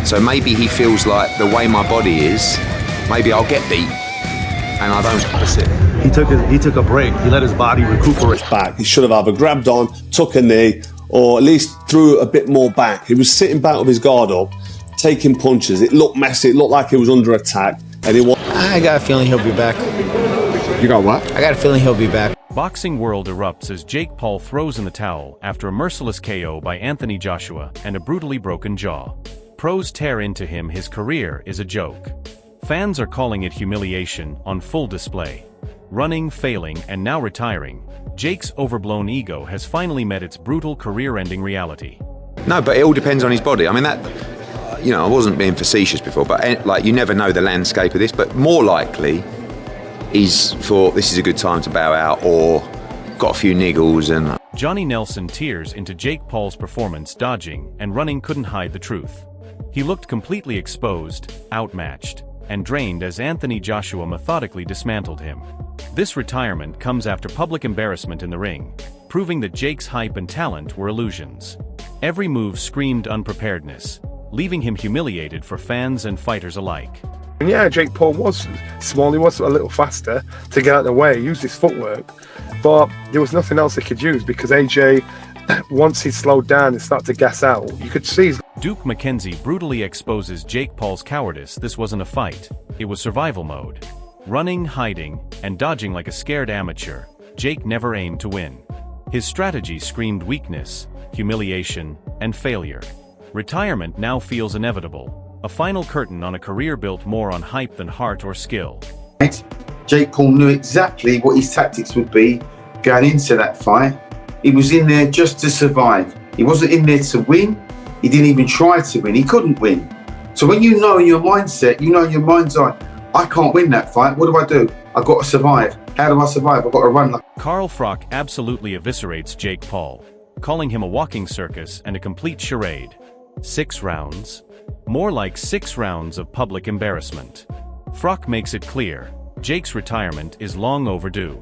So maybe he feels like the way my body is, maybe I'll get beat and I don't opposite. He took a break. He let his body recuperate. Back. He should have either grabbed on, took a knee, or at least threw a bit more back. He was sitting back with his guard up, taking punches. It looked messy. It looked like he was under attack. And I got a feeling he'll be back. You got what? I got a feeling he'll be back. Boxing world erupts as Jake Paul throws in the towel after a merciless KO by Anthony Joshua and a brutally broken jaw. Pros tear into him. His career is a joke. Fans are calling it humiliation on full display. Running, failing, and now retiring, Jake's overblown ego has finally met its brutal career-ending reality. No, but it all depends on his body. I mean, that, I wasn't being facetious before, but like, you never know the landscape of this, but more likely he's thought this is a good time to bow out or got a few niggles and... Johnny Nelson tears into Jake Paul's performance. Dodging and running couldn't hide the truth. He looked completely exposed, outmatched, and drained as Anthony Joshua methodically dismantled him. This retirement comes after public embarrassment in the ring, proving that Jake's hype and talent were illusions. Every move screamed unpreparedness, leaving him humiliated for fans and fighters alike. And yeah, Jake Paul was small, he was a little faster to get out of the way, he used his footwork, but there was nothing else he could use because AJ, once he slowed down and started to gas out, you could see his... Duke McKenzie brutally exposes Jake Paul's cowardice. This wasn't a fight, it was survival mode. Running, hiding, and dodging like a scared amateur, Jake never aimed to win. His strategy screamed weakness, humiliation, and failure. Retirement now feels inevitable. A final curtain on a career built more on hype than heart or skill. Jake Paul knew exactly what his tactics would be going into that fight. He was in there just to survive. He wasn't in there to win. He didn't even try to win. He couldn't win. So when you know in your mindset, you know in your mind's eye, I can't win that fight. What do? I've got to survive. How do I survive? I've got to run. Carl Froch absolutely eviscerates Jake Paul, calling him a walking circus and a complete charade. 6 rounds? More like 6 rounds of public embarrassment. Froch makes it clear, Jake's retirement is long overdue.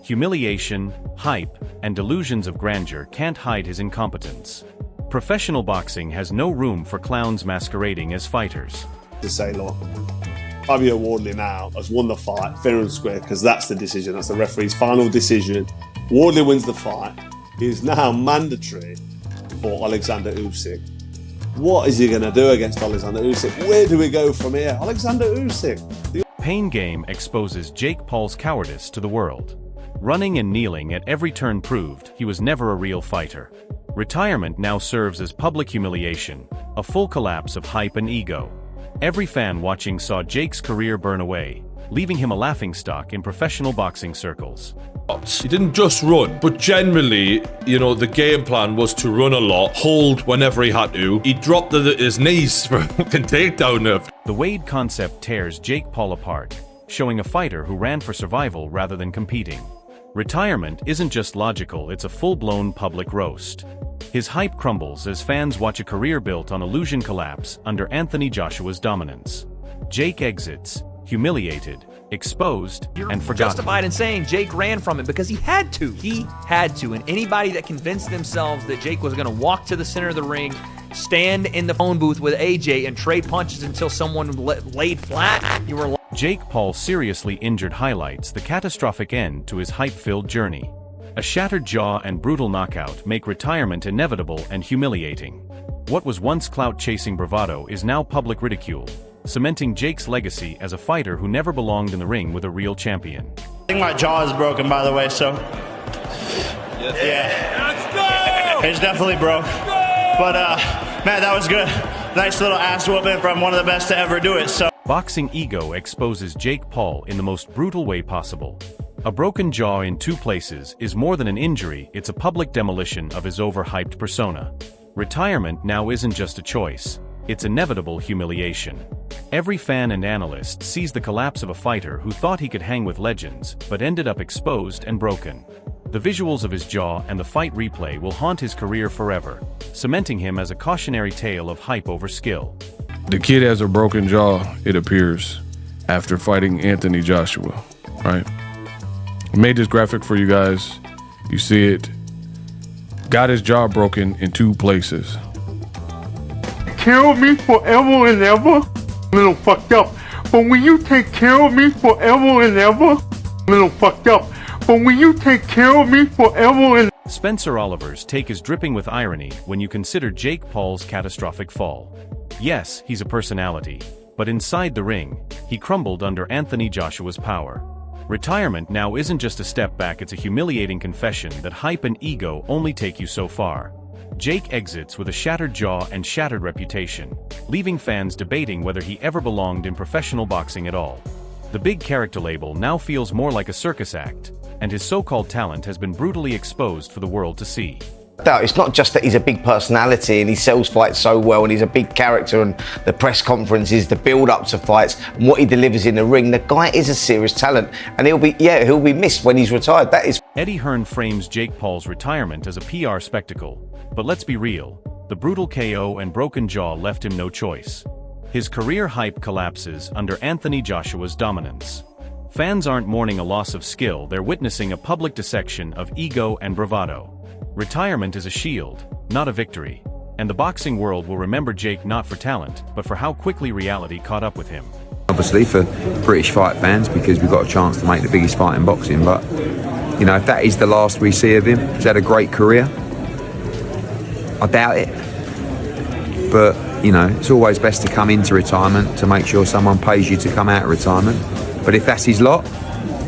Humiliation, hype, and delusions of grandeur can't hide his incompetence. Professional boxing has no room for clowns masquerading as fighters. To say, look, Fabio Wardley now has won the fight fair and square because that's the decision, that's the referee's final decision. Wardley wins the fight. He is now mandatory for Alexander Usyk. What is he going to do against Alexander Usyk? Where do we go from here? Alexander Usyk. Pain Game exposes Jake Paul's cowardice to the world. Running and kneeling at every turn proved he was never a real fighter. Retirement now serves as public humiliation, a full collapse of hype and ego. Every fan watching saw Jake's career burn away, leaving him a laughingstock in professional boxing circles. He didn't just run, but generally, the game plan was to run a lot, hold whenever he had to. He dropped his knees for a fucking takedown there. The Wade concept tears Jake Paul apart, showing a fighter who ran for survival rather than competing. Retirement isn't just logical, it's a full-blown public roast. His hype crumbles as fans watch a career built on illusion collapse under Anthony Joshua's dominance. Jake exits, humiliated, exposed, and forgotten. Justified in saying Jake ran from it because he had to. He had to. And anybody that convinced themselves that Jake was going to walk to the center of the ring, stand in the phone booth with AJ, and trade punches until someone laid flat, you were... Jake Paul seriously injured highlights the catastrophic end to his hype-filled journey. A shattered jaw and brutal knockout make retirement inevitable and humiliating. What was once clout-chasing bravado is now public ridicule, cementing Jake's legacy as a fighter who never belonged in the ring with a real champion. I think my jaw is broken, by the way, so... Yeah. Let's go! It's definitely broke. But, man, that was good. Nice little ass whooping from one of the best to ever do it, so... Boxing ego exposes Jake Paul in the most brutal way possible. A broken jaw in 2 places is more than an injury, it's a public demolition of his overhyped persona. Retirement now isn't just a choice, it's inevitable humiliation. Every fan and analyst sees the collapse of a fighter who thought he could hang with legends, but ended up exposed and broken. The visuals of his jaw and the fight replay will haunt his career forever, cementing him as a cautionary tale of hype over skill. The kid has a broken jaw, it appears, after fighting Anthony Joshua, right? I made this graphic for you guys. You see it. Got his jaw broken in 2 places. care of me forever and ever, little fucked up. But when you take care of me forever and ever, little fucked up. But when you take care of me forever and Spencer Oliver's take is dripping with irony when you consider Jake Paul's catastrophic fall. Yes, he's a personality, but inside the ring, he crumbled under Anthony Joshua's power. Retirement now isn't just a step back, it's a humiliating confession that hype and ego only take you so far. Jake exits with a shattered jaw and shattered reputation, leaving fans debating whether he ever belonged in professional boxing at all. The big character label now feels more like a circus act, and his so-called talent has been brutally exposed for the world to see. It's not just that he's a big personality and he sells fights so well and he's a big character and the press conferences, the build-up to fights and what he delivers in the ring. The guy is a serious talent and he'll be missed when he's retired. That is. Eddie Hearn frames Jake Paul's retirement as a PR spectacle, but let's be real, the brutal KO and broken jaw left him no choice. His career hype collapses under Anthony Joshua's dominance. Fans aren't mourning a loss of skill, they're witnessing a public dissection of ego and bravado. Retirement is a shield, not a victory, and the boxing world will remember Jake not for talent, but for how quickly reality caught up with him. Obviously for British fight fans, because we've got a chance to make the biggest fight in boxing, but you know, if that is the last we see of him, he's had a great career. I doubt it, but you know, it's always best to come into retirement to make sure someone pays you to come out of retirement. But if that's his lot,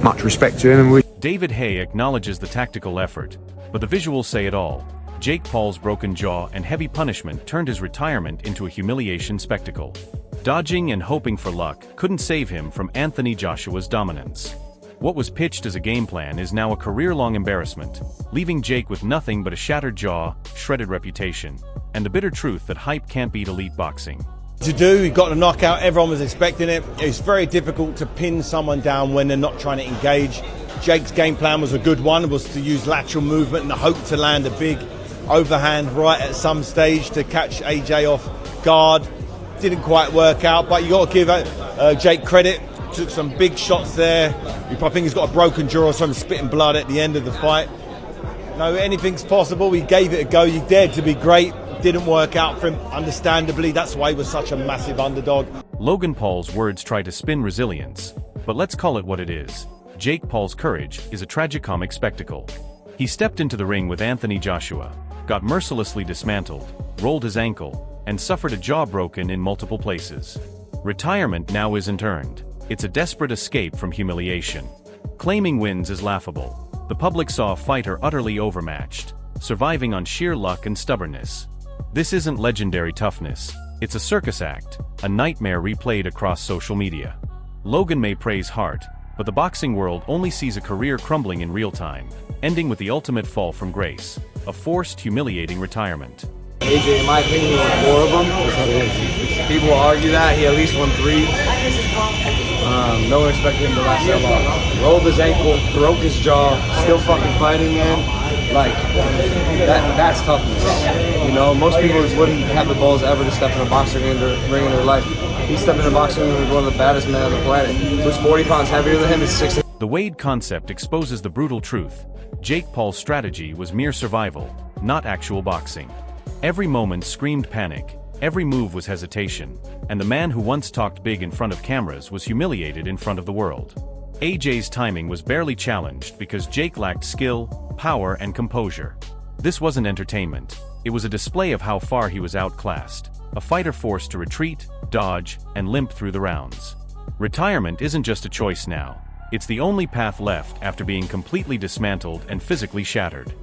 much respect to him. And David Hay acknowledges the tactical effort, but the visuals say it all. Jake Paul's broken jaw and heavy punishment turned his retirement into a humiliation spectacle. Dodging and hoping for luck couldn't save him from Anthony Joshua's dominance. What was pitched as a game plan is now a career-long embarrassment, leaving Jake with nothing but a shattered jaw, shredded reputation, and the bitter truth that hype can't beat elite boxing. To do, he got a knockout, everyone was expecting it. It's very difficult to pin someone down when they're not trying to engage. Jake's game plan was a good one, was to use lateral movement and hope to land a big overhand right at some stage to catch AJ off guard. Didn't quite work out, but you got to give Jake credit. Took some big shots there. I think he's got a broken jaw or something, spitting blood at the end of the fight. No, anything's possible. He gave it a go. He dared to be great. Didn't work out for him, understandably. That's why he was such a massive underdog. Logan Paul's words try to spin resilience, but let's call it what it is. Jake Paul's courage is a tragicomic spectacle. He stepped into the ring with Anthony Joshua, got mercilessly dismantled, rolled his ankle, and suffered a jaw broken in multiple places. Retirement now isn't earned. It's a desperate escape from humiliation. Claiming wins is laughable. The public saw a fighter utterly overmatched, surviving on sheer luck and stubbornness. This isn't legendary toughness. It's a circus act, a nightmare replayed across social media. Logan may praise heart, but the boxing world only sees a career crumbling in real time, ending with the ultimate fall from grace, a forced, humiliating retirement. AJ, in my opinion, won 4 of them. People argue that. He at least won 3. No one expected him to last that long. Rolled his ankle, broke his jaw, still fucking fighting, man. Like, that's toughness. You know, most people wouldn't have the balls ever to step in a boxing ring in their life. He stepped in a boxing ring with one of the baddest men on the planet. Who's 40 pounds heavier than him, is 60. The Wade concept exposes the brutal truth. Jake Paul's strategy was mere survival, not actual boxing. Every moment screamed panic, every move was hesitation, and the man who once talked big in front of cameras was humiliated in front of the world. AJ's timing was barely challenged because Jake lacked skill, power, and composure. This wasn't entertainment. It was a display of how far he was outclassed, a fighter forced to retreat, dodge, and limp through the rounds. Retirement isn't just a choice now. It's the only path left after being completely dismantled and physically shattered.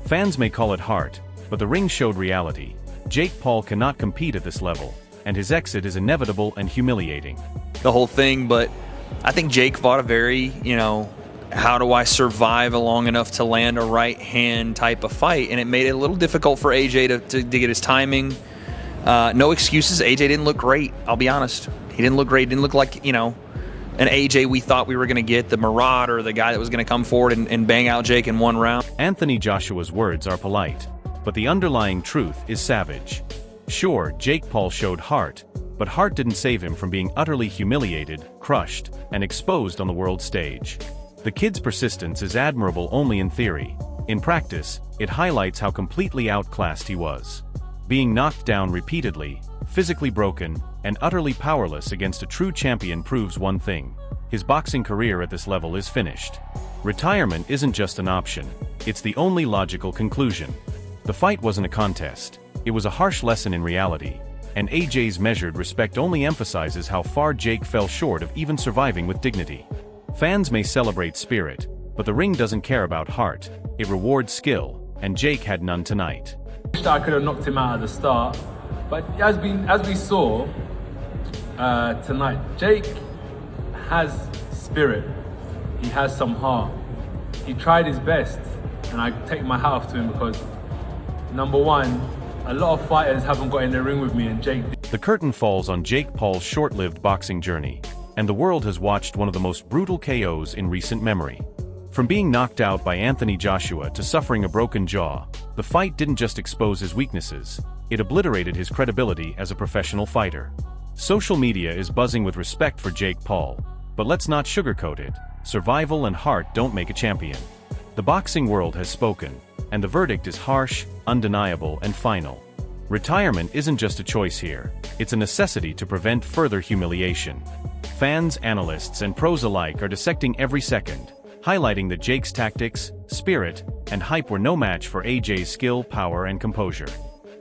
Fans may call it heart, but the ring showed reality. Jake Paul cannot compete at this level, and his exit is inevitable and humiliating. The whole thing, but I think Jake fought a very, how do I survive long enough to land a right hand type of fight, and it made it a little difficult for AJ to get his timing. No excuses. AJ didn't look great, I'll be honest. He didn't look great. He didn't look like, an AJ we thought we were going to get, the marauder, the guy that was going to come forward and bang out Jake in one round. Anthony Joshua's words are polite, but the underlying truth is savage. Sure, Jake Paul showed heart, but heart didn't save him from being utterly humiliated, crushed, and exposed on the world stage. The kid's persistence is admirable only in theory. In practice, it highlights how completely outclassed he was. Being knocked down repeatedly, physically broken, and utterly powerless against a true champion proves one thing: his boxing career at this level is finished. Retirement isn't just an option, it's the only logical conclusion. The fight wasn't a contest, it was a harsh lesson in reality, and AJ's measured respect only emphasizes how far Jake fell short of even surviving with dignity. Fans may celebrate spirit, but the ring doesn't care about heart, it rewards skill, and Jake had none tonight. I could have knocked him out at the start, but as we saw tonight, Jake has spirit, he has some heart. He tried his best, and I take my hat off to him because, number one, a lot of fighters haven't got in the ring with me, and Jake did. The curtain falls on Jake Paul's short-lived boxing journey, and the world has watched one of the most brutal KOs in recent memory. From being knocked out by Anthony Joshua to suffering a broken jaw, the fight didn't just expose his weaknesses, it obliterated his credibility as a professional fighter. Social media is buzzing with respect for Jake Paul, but let's not sugarcoat it. Survival and heart don't make a champion. The boxing world has spoken, and the verdict is harsh, undeniable, and final. Retirement isn't just a choice here, it's a necessity to prevent further humiliation. Fans, analysts, and pros alike are dissecting every second, highlighting that Jake's tactics, spirit, and hype were no match for AJ's skill, power, and composure.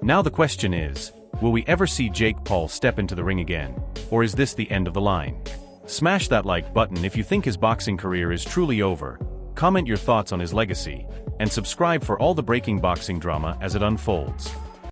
Now the question is, will we ever see Jake Paul step into the ring again, or is this the end of the line? Smash that like button if you think his boxing career is truly over, comment your thoughts on his legacy, and subscribe for all the breaking boxing drama as it unfolds.